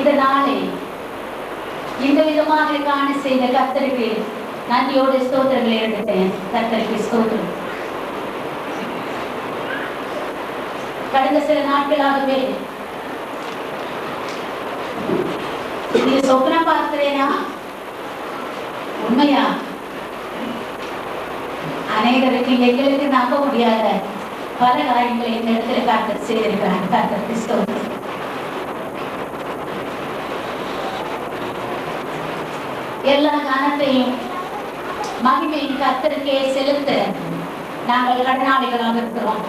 இந்த நாளை இந்த விதமாக காண செய்த கர்த்தருக்கு நன்றியோடு ஸ்தோத்திரங்களை எடுத்தேன். கர்த்தருக்கு ஸ்தோத்திரம். கடந்த சில நாட்களாகவே நீ சொப்னம் பார்க்கிறேனா? உண்மையா? அநேகருக்கு எங்களுக்கு நம்ப முடியாத பல காரியங்களை இந்த இடத்துல கர்த்தர் செய்திருக்கிறார். கர்த்தருக்கு ஸ்தோத்திரம். எல்லா கனத்தையும் மகிமையின் கர்த்தருக்கே செலுத்த நாங்கள் கடனாளிகளாக இருக்கிறோம்.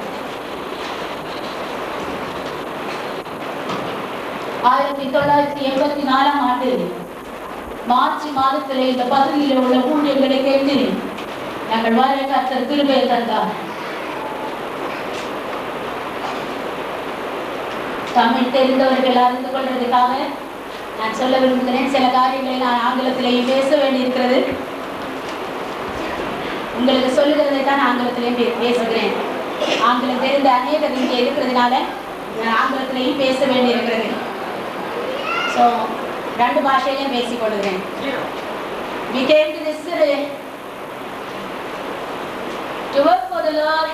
1984 ஆண்டு மார்ச் மாதத்தில் இந்த பகுதியில் உள்ள ஊழியர்களை கேட்டு நாங்கள் வர கர்த்தர் கிருபை தந்தார். தமிழ் தெரிந்தவர்கள் அறிந்து கொள்வதற்காக நான் சொல்ல விரும்புகிறேன். சில காரியங்களை நான் ஆங்கிலத்திலேயே பேச வேண்டியிருக்கிறது. உங்களுக்கு சொல்லுகிறதை தான் ஆங்கிலத்திலேயும் பேசுகிறேன். ஆங்கிலம் தெரிந்த அநேகர் இங்கே இருக்கிறதுனால நான் ஆங்கிலத்திலேயும் பேச வேண்டியிருக்கிறது. ஸோ 2 பாஷையிலையும் பேசிக் கொள்கிறேன். We came to this city to work for the Lord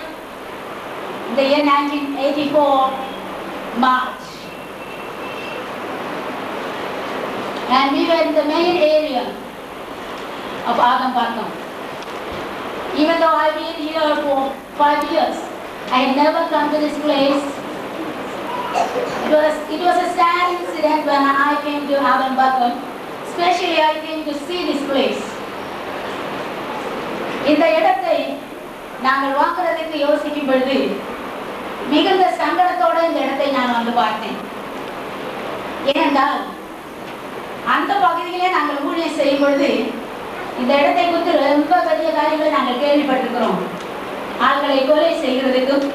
in the year 1984 March. And we were in the main area of Agampakkam. Even though I've been here for 5 years, I had never come to this place. It was a sad incident when I came to Agampakkam. Especially I came to see this place. இந்த இடத்தை நாங்கள் வாங்குறதுக்கு யோசிக்கும் பொழுது மிகுந்த சங்கடத்தோடு இந்த இடத்தை நான் வந்து பார்த்தேன். ஏனென்றால் அந்த பகுதியிலே நாங்கள் ஊழியம் செய்யும் பொழுது இந்த இடத்தை குறித்து ரொம்ப பெரிய காரியங்களை நாங்கள் கேள்விப்பட்டிருக்கிறோம். ஆட்களை கொலை செய்கிறதுக்கும்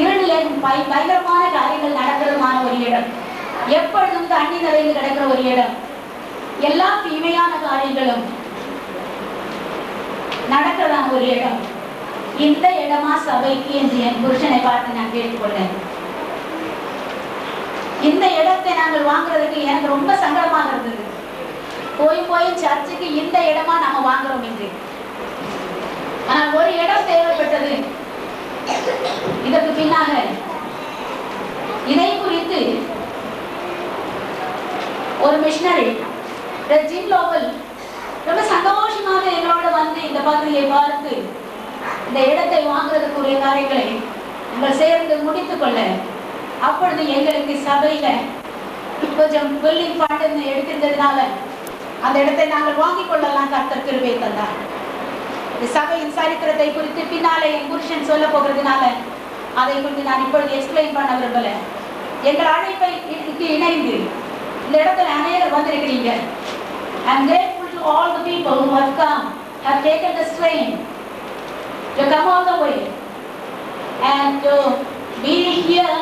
இருளில் பயங்கரமான காரியங்கள் நடக்கிறதுமான ஒரு இடம், எப்பொழுதும் தண்ணி நிறைந்து கிடக்கிற ஒரு இடம், எல்லா தீமையான காரியங்களும் நடக்கிறதான ஒரு இடம். இந்த இடமா சபைக்கு என்று என் புருஷனை பார்த்து நான் கேட்டுக்கொண்டேன். இந்த இடத்தை நாங்கள் வாங்குறதுக்கு எனக்கு ரொம்ப சங்கடமாக இருந்தது. போய் சர்ச்சுக்கு இந்த இடமா நாம வாங்குறோம் என்று. ஆனால் ஒரு இடம் தேவைப்பட்டது. இதற்கு பின்னாக இதை குறித்து ஒரு மிஷனரி ஜிம் லோவல் ரொம்ப சந்தோஷமாக எங்களோட வந்து இந்த பகுதியை பார்த்து இந்த இடத்தை வாங்குறதுக்குரிய காரியங்களை நாங்கள் சேர்ந்து முடித்துக் கொள்ள, அப்பொழுது எங்களுக்கு சபையில கொஞ்சம் பில்டிங் ஃபண்ட் எடுத்திருந்ததுனால அந்த இடத்தை நாங்கள் வாங்கிக் கொள்ளலாம் கர்த்தர் கிருபை தந்தார். சபையின் சரித்திரத்தை குறித்து பின்னாலே என் புருஷன் சொல்ல போகிறதுனால அதை குறித்து நான் இப்பொழுது எக்ஸ்பிளைன் பண்ண விரும்பல. எங்கள் அழைப்பை இணைந்து இந்த இடத்துல அநேகர் வந்திருக்கிறீங்க. I am grateful to all the people who have come, have taken the strain to come all the way and to be here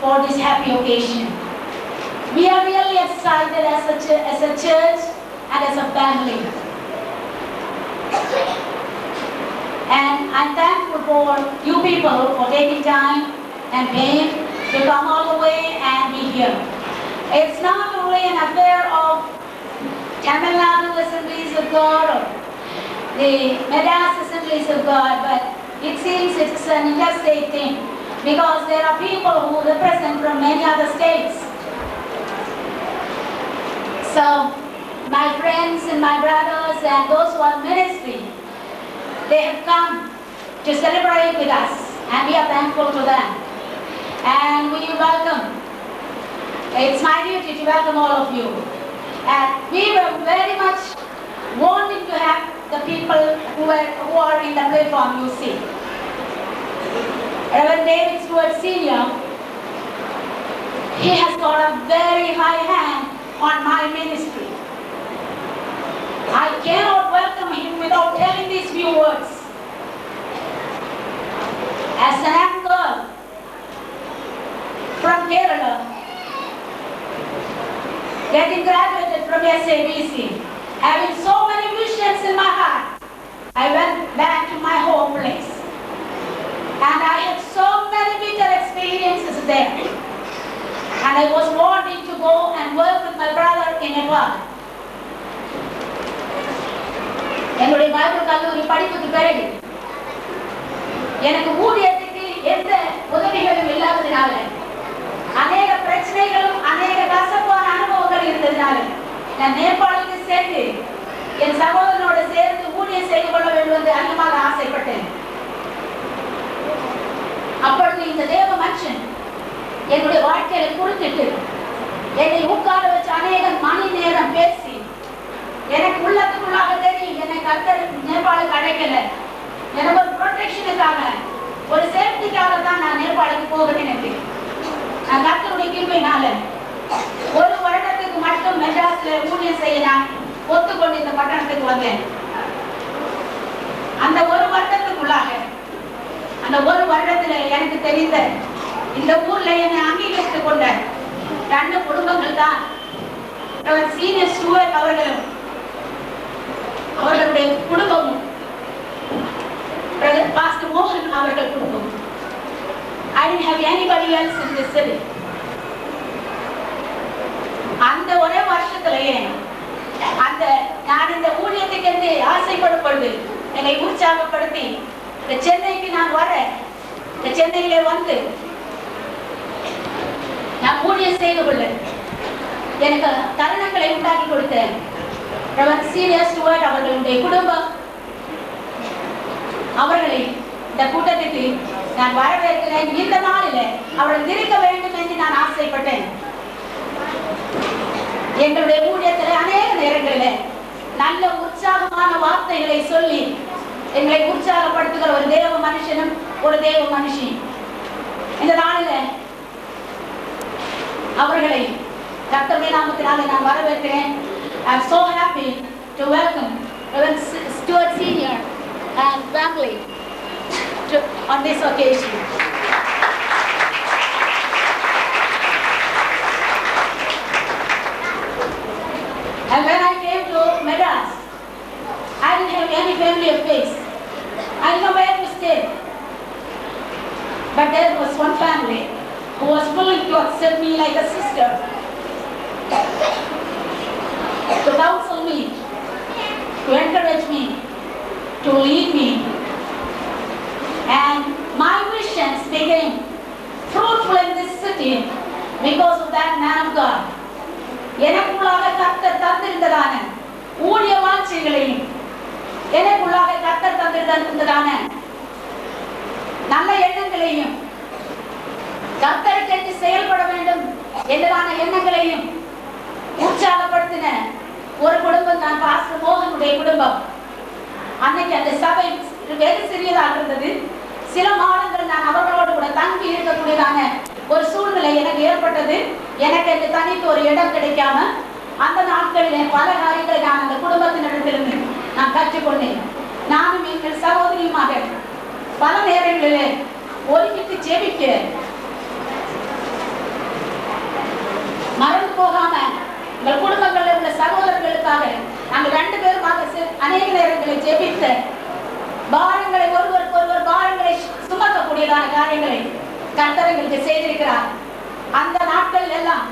for this happy occasion. We are really excited as a church and as a family. And I'm thankful for you people for taking time and pain to come all the way and be here. It's not only an affair of Tamil Nadu Assemblies of God or the Madras Assemblies of God, but it seems it's an interstate thing because there are people who represent from many other states. So my friends and my brothers and those who are ministry, they have come to celebrate with us and we are thankful to them. And we welcome. It's my duty to welcome all of you. And we were very much wanting to have the people who are in the platform, you see. Reverend David Stewart Sr., he has got a very high hand on my ministry. I cannot welcome him without telling these few words. As an young girl from Kerala, getting graduated from SABC, having so many visions in my heart, I went back to my home place. And I had so many bitter experiences there. And I was wanting to go and work with my brother in Nepal. என்னுடைய Bible கல்லூரி படிப்புக்கு பிறகு எனக்கு ஊழியத்துக்கு எந்த உதவிகளும் இல்லாததினால, அநேக பிரச்சனைகளும் அநேக கசப்பான அனுபவங்கள் இருந்ததினால நான் நேபாளுக்கு சென்று என் சகோதரனோடு சேர்ந்து ஊழியம் செய்து கொள்ள வேண்டும் என்று அதிகமாக ஆசைப்பட்டேன். அப்பொழுது இந்த தேவ மனுஷன் என்னுடைய வாழ்க்கையில குறித்திட்டு என்னை உட்கார வச்சு அநேக மணி நேரம் பேசி, எனக்கு உள்ளத்துக்குள்ளாக தெரியும் என்னை கர்த்தர் நேபாளுக்கு அழைக்கல, எனக்கு ஒரு ப்ரொடெக்ஷனுக்காக ஒரு சேஃப்டிக்காக தான் நான் நேபாளுக்கு போகிறேன் என்று. நான் கர்த்தருடைய கிருபையினால ஒரு வருடத்துக்கு மட்டும் மெட்ராஸ்ல ஊழியம் செய்ய நான் ஒத்துக்கொண்டு இந்த பட்டணத்துக்கு வந்தேன். அந்த ஒரு வருடத்துக்குள்ளாக, அந்த ஒரு வருடத்துல எனக்கு தெரிந்த இந்த ஊர்ல என்னை அங்கீகரித்துக் கொண்ட 2 குடும்பங்கள் தான் சீனியர் ஸ்டூவர்ட் அவர்களும் அவர்களுடைய குடும்பமும், பாஸ்டர் மோகன் அவர்கள் குடும்பம். I didn't have anybody else in this city. அந்த ஒரே வருஷத்திலேயே அந்த நான் இந்த ஊழியத்துக்கு என்று ஆசைப்படும் பொழுது என்னை உற்சாகப்படுத்தி இந்த சென்னைக்கு நான் வரேன். இந்த சென்னையிலே வந்து நான் ஊழியம் செய்து கொள்ள எனக்கு தருணங்களை உண்டாக்கி கொடுத்தேன். சீனியர் ஸ்டூவர்ட் அவர்களுடைய குடும்பம் அவர்களை இந்த கூட்டத்துக்கு நான் வரவேற்கிறேன். இந்த நாளில் அவர்கள் இருக்க வேண்டும் என்று நான் ஆசைப்பட்டேன். எங்களுடைய ஊழியத்தில் அநேக நேரங்களில் நல்ல உற்சாகமான வார்த்தைகளை சொல்லி எங்களை உற்சாகப்படுத்துகிற ஒரு தேவ மனுஷனும் ஒரு தேவ மனுஷி இந்த நாளில் அவர்களை கர்த்தருடைய நாமத்தினால நான் வரவேற்கிறேன். I am so happy to welcome Reverend Stuart Senior and family on this occasion. And when I came to Madras, I didn't have any familiar face. I didn't know where to stay. But there was one family who was willing to accept me like a sister, to counsel me, to encourage me, to lead me. And my visions became fruitful in this city because of that man of God. எனக்குள்ளாக கர்த்தர் தந்திருந்ததான ஊழிய வாஞ்சைகளையும், எனக்குள்ளாக கர்த்தர் தந்திருந்ததான நல்ல எண்ணங்களையும், கர்த்தருக்கு செயல்பட வேண்டும் என்றதான எண்ணங்களையும் உற்சாகப்படுத்தின ஒரு குடும்பம் தான் பாஸ்டர் மோகனுடைய குடும்பம். அன்னைக்கு அந்த சபை வெகு சிறியதாக இருந்தது. சில மாதங்கள் நான் அவர்களோடு கூட தங்கி இருக்கக்கூடியதான ஒரு சூழ்நிலை எனக்கு ஏற்பட்டது. எனக்கு என்று தனித்து ஒரு இடம் கிடைக்காம அந்த நாட்களில் பல காரியங்களை நான் அந்த குடும்பத்தினிடத்திலிருந்து நான் கற்றுக்கொண்டேன். நானும் எங்கள் சகோதரியுமாக பல நேரங்களிலே ஒதுக்கிட்டு ஜெபிக்க மறந்து போகாம எங்கள் குடும்பங்களில் உள்ள சகோதரர்களுக்காக நாங்கள் 2 பேருமாக அநேக நேரங்களில் ஜெபித்த பாரங்களை ஒருவர் பாரங்களை சுமக்கக்கூடியதான காரியங்களை கர்த்தர் எங்களுக்கு செய்திருக்கிறார். அந்த நாட்கள் எல்லாம்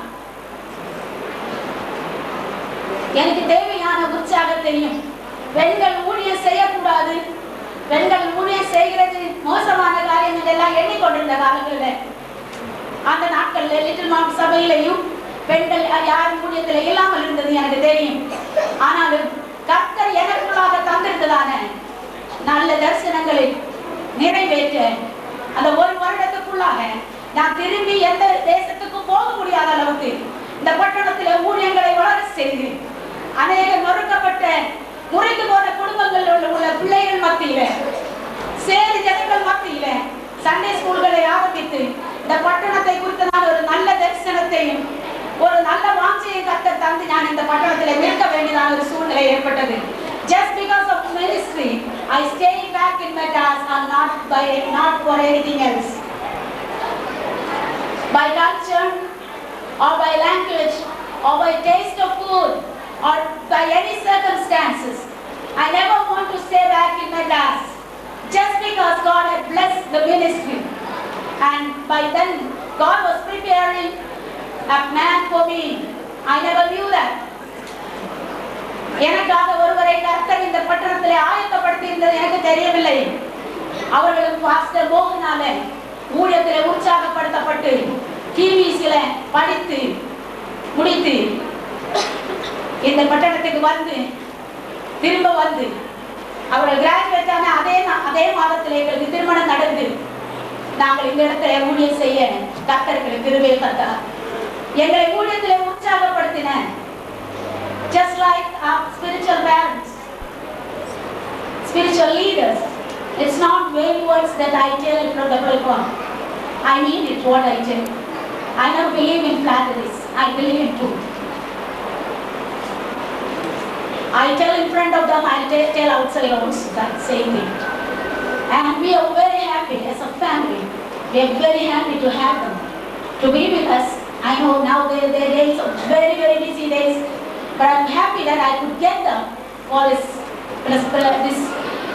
எனக்கு தேவையான உற்சாகத்தையும், பெண்கள் ஊழியம் செய்யக்கூடாது, பெண்கள் ஊழியம் செய்கிறது மோசமான காரியம் என்றெல்லாம் எண்ணிக்கொண்டிருந்த காலங்களில் அந்த நாட்களில் லிட்டில் மாம் சபையிலையும் பெண்கள் யாரும் ஊழியத்தில் இல்லாமல் இருந்தது எனக்கு தெரியும். ஆனாலும் கர்த்தர் எனக்குள்ளாக தந்திருந்ததான நல்ல தரிசனங்களை நிறைவேற்ற அந்த ஒரு வருடத்துக்குள்ளாக நான் திரும்பி எந்த தேசத்துக்கும் போக முடியாத அளவுக்கு இந்த பட்டணத்தில் ஊழியங்களை வளர செய்து அநேக நொறுக்கப்பட்ட முறிந்து போன குடும்பங்களில் உள்ள பிள்ளைகள் மத்தியில, சேரி ஜனங்கள் மத்தியில சண்டே ஸ்கூல்களை ஆரம்பித்து இந்த பட்டணத்தை குறித்து நான் ஒரு நல்ல தரிசனத்தையும் ஒரு நல்ல வாஞ்சையை கர்த்தர் தந்து நான் இந்த பட்டணத்தில் நிற்க வேண்டியதான ஒரு சூழ்நிலை ஏற்பட்டது. Just because of ministry, I stayed back in Madras and not for anything else. By culture, or by language, or by taste of food, or by any circumstances, I never want to stay back in Madras. Just because God had blessed the ministry, and by then God was preparing a man for me. I never knew that. எனக்காக ஒருவரை கர்த்தர் இந்த பட்டணத்திலே ஆயத்தப்படுத்தி இருந்தது எனக்கு தெரியவில்லை. அவர்களும் பாஸ்டர் மோகனால ஊழியத்திலே உற்சாகப்படுத்தப்பட்டு டிவிசில படித்து முடித்து இந்த பட்டணத்துக்கு வந்து திரும்ப வந்து அவர்கள் கிராஜுவேட் ஆன அதே மாதத்தில் எங்களுக்கு திருமணம் நடந்து நாங்கள் இந்த இடத்துல ஊழியம் செய்ய கர்த்தருக்கு கிருபை தந்தார். எங்களை ஊழியத்திலே உற்சாகப்படுத்தின. Just like our spiritual parents, spiritual leaders, it's not vain words that I tell it from the pulpit. I mean it what I tell. I don't believe in flatteries. I believe in truth. I tell in front of them, I tell outside also that same thing. And we are very happy as a family. We are very happy to have them, to be with us. I know now their days are very, very busy days. But I'm happy that I could get them for this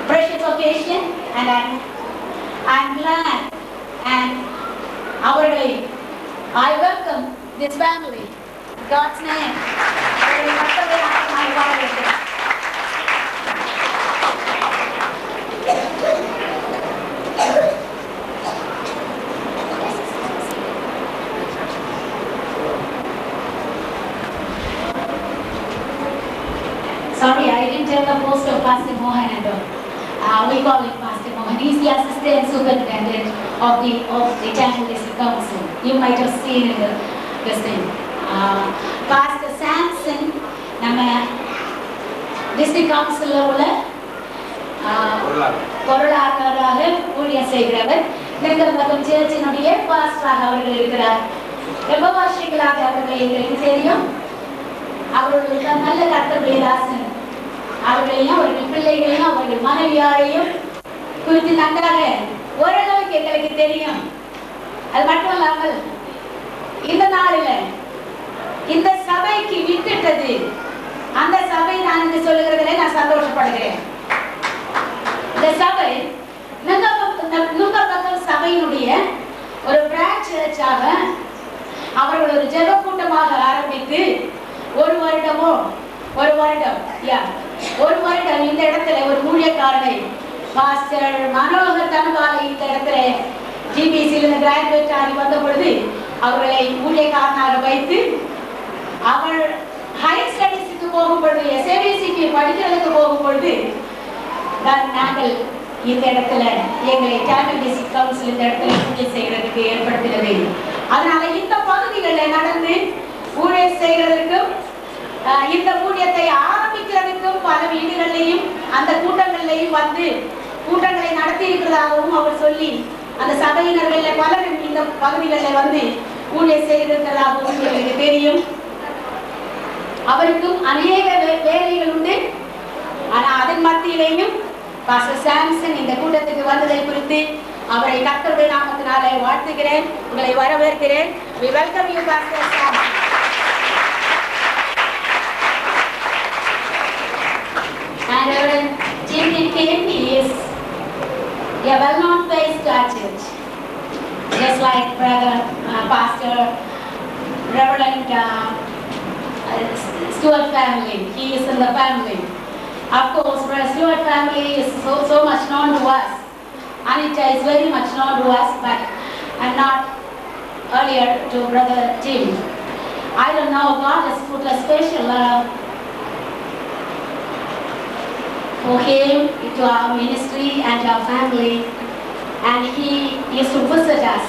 precious occasion, and I'm glad. And I welcome this family. God's name. Sorry, I didn't tell the post of Pastor Mohan and we call him Pastor Mohan. He's the assistant superintendent of the Tamil District Council. You might have seen in this thing. Pastor Samson, நம்ம district கவுன்சிலில் உள்ள பொருளாளராக ஊழியம் செய்கிறவர். நெங்கல்பக்கம் சேர்ச்சினுடைய பாஸ்டராக அவர்கள் இருக்கிறார். ரொம்ப வருஷங்களாக அவர்கள் எங்களுக்கு தெரியும். அவர்களுக்கு நல்ல கர்த்தருடைய தாசன். அவர்களையும் அவர்கள் பிள்ளைகளையும் அவர்கள் மனைவியாரையும் குறித்து நன்றாக ஓரளவுக்கு எங்களுக்கு தெரியும். அது மட்டும் இல்லாமல் இந்த நாளில் இந்த சபைக்கு விட்டுட்டது அந்த சபை நான் என்று சொல்லுகிறதுல நான் சந்தோஷப்படுகிறேன். இந்த சபை நுங்கப்பக்கம் சபையினுடைய ஒரு பிரான்ச் சர்ச்சாக அவர்கள் ஒரு ஜெப கூட்டமாக ஆரம்பித்து ஒரு வருடம் இந்த இடத்துல ஒரு ஊழியக்காரனை பாஸ்டர் மனோகர் தனபாலை இந்த இடத்துல ஜிபிசியிலிருந்து கிராஜுவேட் ஆகி வந்த பொழுது அவர்களை ஊழியக்காரனாக வைத்து அவள் ஹையர் ஸ்டடீஸுக்கு போகும் பொழுது எஸ்ஏபிசிக்கு படிக்கிறதுக்கு போகும் பொழுது நாங்கள் இந்த இடத்துல எங்களை தமிழ் டிஸ்ட்ரிக்ட் கவுன்சில் இந்த இடத்துல ஊழியம் செய்யறதுக்கு ஏற்படுத்தினது. அதனால இந்த பகுதிகளில் நடந்து ஊழியம் செய்கிறதுக்கும் இந்த ஊழியத்தை ஆரம்பிக்கிறதுக்கும் பல வீடுகளிலையும் அந்த கூட்டங்களிலையும் வந்து கூட்டங்களை நடத்தி இருக்கிறதாகவும் அவர் சொல்லி அந்த சபையினர்கள் பலரும் இந்த பகுதிகளில் வந்து ஊழியம் செய்திருக்கிறதாகவும் எனக்கு தெரியும். அவருக்கும் அநேக வேலைகள் உண்டு. ஆனால் அதன் மத்தியிலையும் பாஸ்டர் சாம்சன் இந்த கூட்டத்துக்கு வந்ததை குறித்து அவரை கர்த்தருடைய நாமத்தினாலே வாழ்த்துகிறேன். உங்களை வரவேற்கிறேன். We welcome you, Pastor Sam. And Reverend Jim Kim, he is a well-known face to our church. Just like Brother Pastor Reverend Stewart family, he is in the family. Of course, Brother Stewart family is so much known to us. Anita is very much known to us, but I'm not earlier to Brother Jim. I don't know, God has put a special love for him to our ministry and our family, and he used to visit us,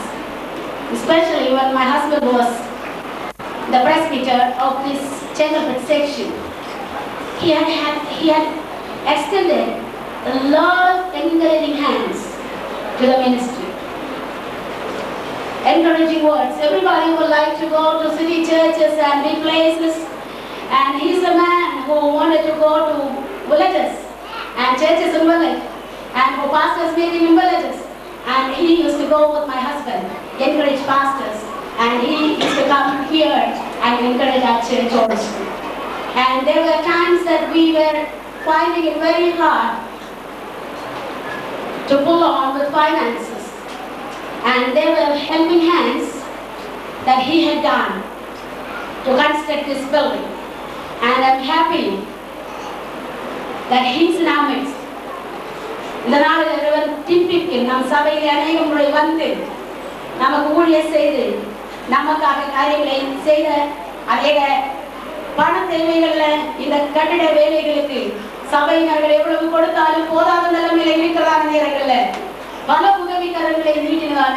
especially when my husband was the presbyter of this Chengalpet section. He had extended a lot of encouraging hands to the ministry. Encouraging words. Everybody would like to go to city churches and big places, and he's a man who wanted to go to villages and churches in village, and for pastors meeting in villages. And he used to go with my husband, encourage pastors, and he used to come here and encourage our church also. And there were times that we were finding it very hard to pull on with finances. And there were helping hands that he had done entrusted this building. And I'm happy that he's in our midst. இந்த நாளில் ஒருவர் டிப்பிக்கு நம் சபையில் அநேக முறை வந்து நமக்கு ஊழியர் செய்து நமக்காக காரியங்களை செய்த அநேக பண தேவைகளில் இந்த கட்டிட வேலைகளுக்கு சபையினர்கள் எவ்வளவு கொடுத்தாலும் போதாத நிலைமையில இருக்கிறான நேரங்களில் பல உதவிக்கரங்களை நீட்டினான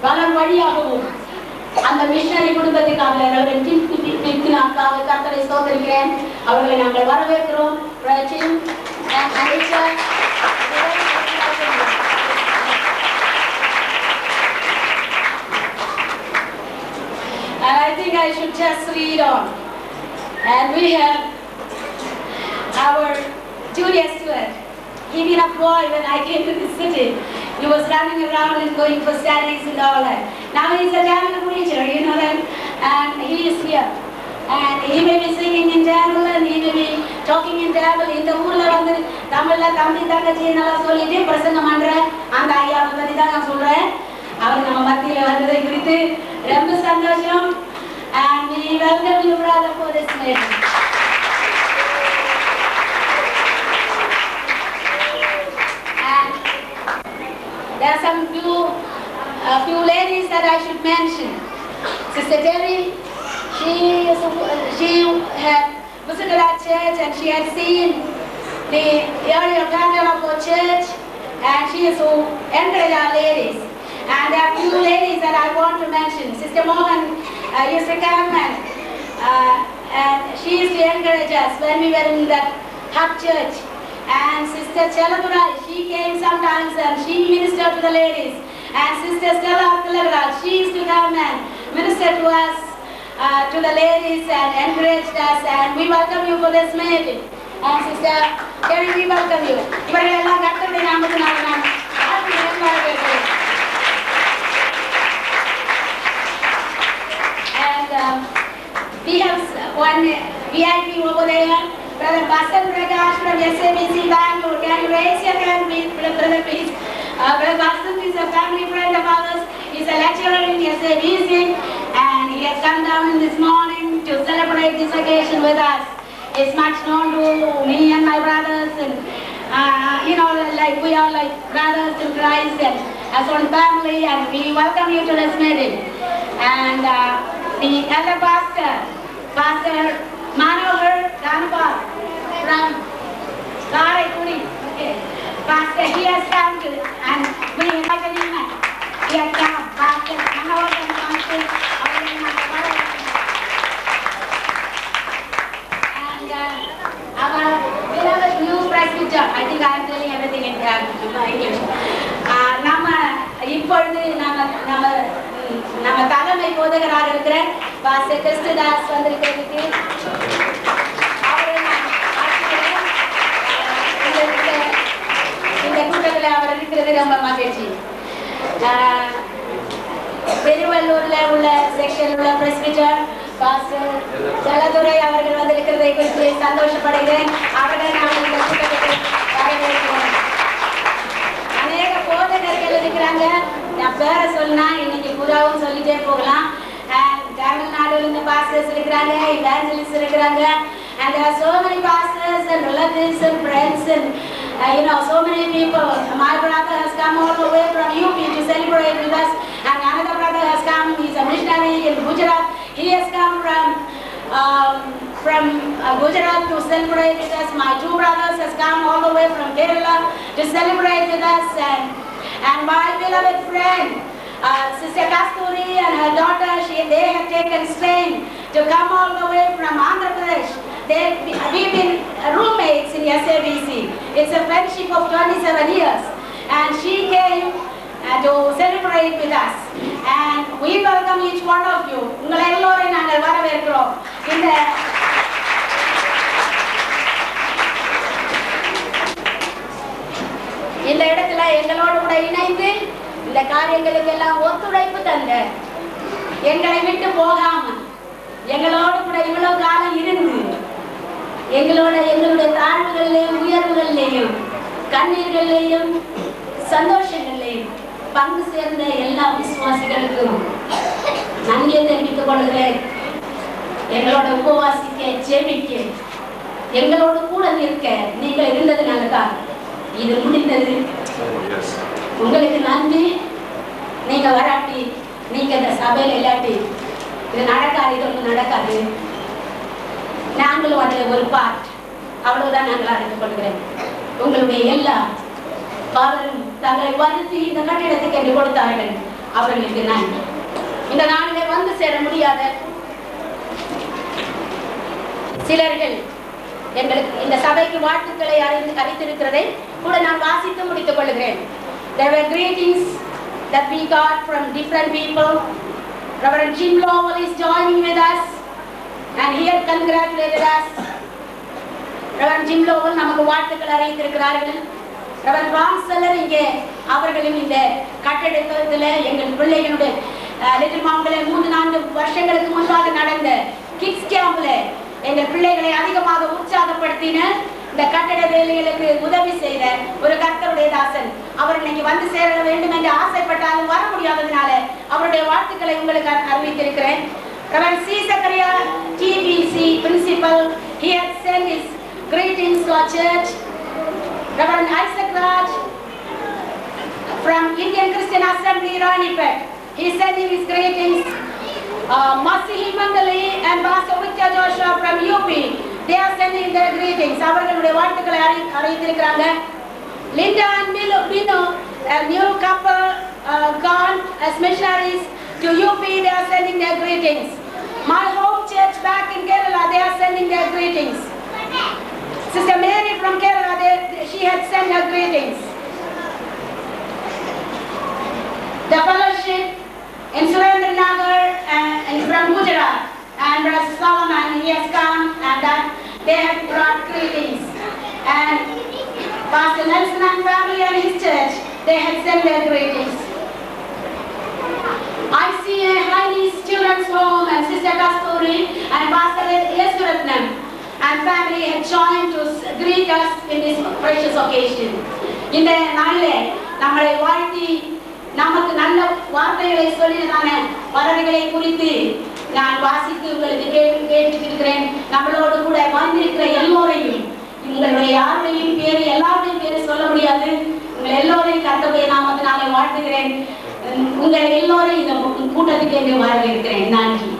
பல வழியாகவும் அந்த மிஷனரி குடும்பத்துக்காக கர்த்தரை ஸ்தோத்திரிக்கிறேன். அவர்களை நாங்கள் வரவேற்கிறோம். And I think I should just read on. And we have our Julius Stewart. He been a boy when I came to the city. He was running around and going for studies and all that. Now he's a Tamil preacher, you know that, and he is here. And he may be singing in Tamil and he may be talking in Tamil. In the ஊர்ல வந்து தமிழ்ல தம்பி தங்கச்சி நல்லா சொல்லிட்டு பிரசங்கம் பண்ற அந்த ஐயாவை பத்தி தான் நான் சொல்றேன். அவர் நம்ம மத்தியில வந்ததை குறித்து ரொம்ப சந்தோஷம். And we welcome you, brother, for this meeting. And there are some few ladies that I should mention. Sister Terry, she had visited our church and she had seen the area pattern of our church, and she is who encouraged our ladies. And there are few ladies that I want to mention. Sister Mohan used to come and she used to encourage us when we were in that hub church. And Sister Chaladurai, she came sometimes and she ministered to the ladies. And Sister Stella Akalagraj, she used to come and minister to us, to the ladies, and encouraged us. And we welcome you for this meeting. And Sister Terry, we welcome you. We have one VIP over there, Brother Basan Prakash from SABC Bangalore. Can you raise your hand, brother, please? Brother Basan is a family friend of ours. He's a lecturer in SABC, and he has come down this morning to celebrate this occasion with us. He's much known to me and my brothers, and you know, like we are like brothers in Christ and as one family, and we welcome you to this meeting. And the elder pastor, Pastor Manohar Ganapal from Karaikudi, Pastor, he has come to, and we invited him. He has come, Pastor Manohar Ganapal, and our beloved new presbyter. I think I am telling everything in English. இப்பொழுது நம்ம தலைமை போதகராக இருக்கிற pastor Christudas வந்திருக்கிறதுக்கு இந்த கூட்டத்தில் அவர் இருக்கிறது ரொம்ப மகிழ்ச்சி. பெருவள்ளூர்ல உள்ள செக்ஷன் உள்ள பிரஸ்பிட்டர் பாஸ்டர் ஜலதுரை அவர்கள் வந்திருக்கிறதை குறித்து சந்தோஷப்படுகிறேன். அவரை நாங்கள் இந்த கூட்டத்தில் வரவேற்கிறோம். அநேக போதகர்கள் இருக்கிறாங்க. நான் பேரை சொன்னா இன்னைக்கு புறாவும் சொல்லிட்டே போகலாம். தமிழ்நாடுல இருந்து pastors இருக்கிறாங்க, evangelists இருக்கிறாங்க, and there are so many pastors and relatives and friends and you know, so many people. My brother has come all the way from UP to celebrate with us, and another brother has come. He's a missionary in Gujarat. He has come from Gujarat to celebrate with us. My two brothers has come all the way from Kerala to celebrate with us, and my beloved friend Sister Kasturi and her daughter, they have taken strain to come all the way from Andhra Pradesh. We've been roommates in SABC. It's a friendship of 27 years, and she came to celebrate with us. And we welcome each one of you. உங்களை எல்லோரையும் நாங்கள் வரவேற்கிறோம். இந்த இடத்துல எங்களோடு கூட இணைந்து இந்த காரியங்களுக்கு எல்லாம் ஒத்துழைப்பு தந்த, எங்களை விட்டு போகாம எங்களோடு கூட இவ்வளவு காலம் இருந்து எங்களுடைய தாழ்வுகளிலேயும் உயர்வுகளிலேயும் கண்ணீர்களிலேயும் சந்தோஷங்களிலேயும் பங்கு சேர்ந்த எல்லா விசுவாசிகளுக்கும் நன்றியை தெரிவித்துக் கொள்கிறேன். எங்களோட உபவாசிக்க ஜெபிக்க எங்களோடு கூட நிற்க நீங்கள் இருந்ததுனால தான் இது முடிந்தது. உங்களுக்கு நன்றி. நீங்க வராட்டி, நீங்க இந்த சபையில இல்லாட்டி இது நடக்காது, இது ஒன்று நடக்காது. நாங்களும் அதில் ஒரு பார்ட், அவ்வளவுதான் நாங்கள் அறிந்து கொள்கிறேன். உங்களுடைய எல்லா பாவரும் தங்களை வருத்தி இந்த கட்டிடத்துக்கு என்று கொடுத்தார்கள். அவர்களுக்கு நன்றி. இந்த நாளிலே வந்து சேர முடியாத சிலர்கள் எங்களுக்கு இந்த சபைக்கு வாழ்த்துக்களை அறிந்திருக்கிறதை கூட நான் வாசித்து முடித்துக் கொள்கிறேன். There were greetings that we got from different people. Reverend Jim Lowell is joining with us and he had congratulated us. Reverend Jim Lowell நமக்கு வாழ்த்துக்கள் அறிவித்திருக்கிறார்கள். Reverend Ron Seller இங்கே அவர்களின் இந்த கட்டடத்தில் எங்கள் பிள்ளைகளுடைய லிட்டில் மாம்ல 3-4 வருஷங்களுக்கு முன்பாக நடந்த கிட்ஸ் கேம்ப்ல எங்கள் பிள்ளைகளை அதிகமாக உற்சாகப்படுத்தின இந்த கட்டட வேலைகளுக்கு உதவி செய்த ஒரு கர்த்தருடைய தாசன். அவர் இன்னைக்கு வந்து சேர வேண்டும் என்று ஆசைப்பட்டாலும் வர முடியாததுனால அவருடைய வாழ்த்துக்களை உங்களுக்கு அறிவித்திருக்கிறேன். Reverend C. Zakaria, TBC principal, he had sent his greetings to our church. Reverend Isaac Raj from Indian Christian Assembly, Ranipet, he sent him his greetings. Masihi Mandali and Pastor Victor Joshua from UP, they are sending their greetings. அவர்களுடைய வாழ்த்துக்களை அறிவித்திருக்கிறாங்க. Linda and Bino, a new couple gone as missionaries to UP, they are sending their greetings. My home church back in Kerala, they are sending their greetings. Sister Mary from Kerala, she had sent her greetings. The fellowship in Surendranagar and from Gujarat, and Brother Solomon, he has come and they have brought greetings. And Pastor Nelson and family and his church, they have sent their greetings. I see a Chinese children's home and Sister Kasturi and Pastor Yeswaratnam and family have joined to greet us in this precious occasion. இந்த நாளிலே நம்மளை வாழ்த்தி நமக்கு நல்ல வார்த்தைகளை சொல்லியதான பறவைகளை குறித்து நான் வாசித்து உங்களுக்கு கேட்டுக்கிறேன். நம்மளோடு கூட வந்திருக்கிற எல்லோரையும், உங்களுடைய யாருடையும் பேரு எல்லாருடையும் பேரு சொல்ல முடியாது, உங்கள் எல்லோரையும் கர்த்தருடைய நாமத்தினாலே வாழ்த்துகிறேன். உங்கள் எல்லோரையும் இந்த கூட்டத்துக்கு என்று வரவேற்கிறேன். நன்றி.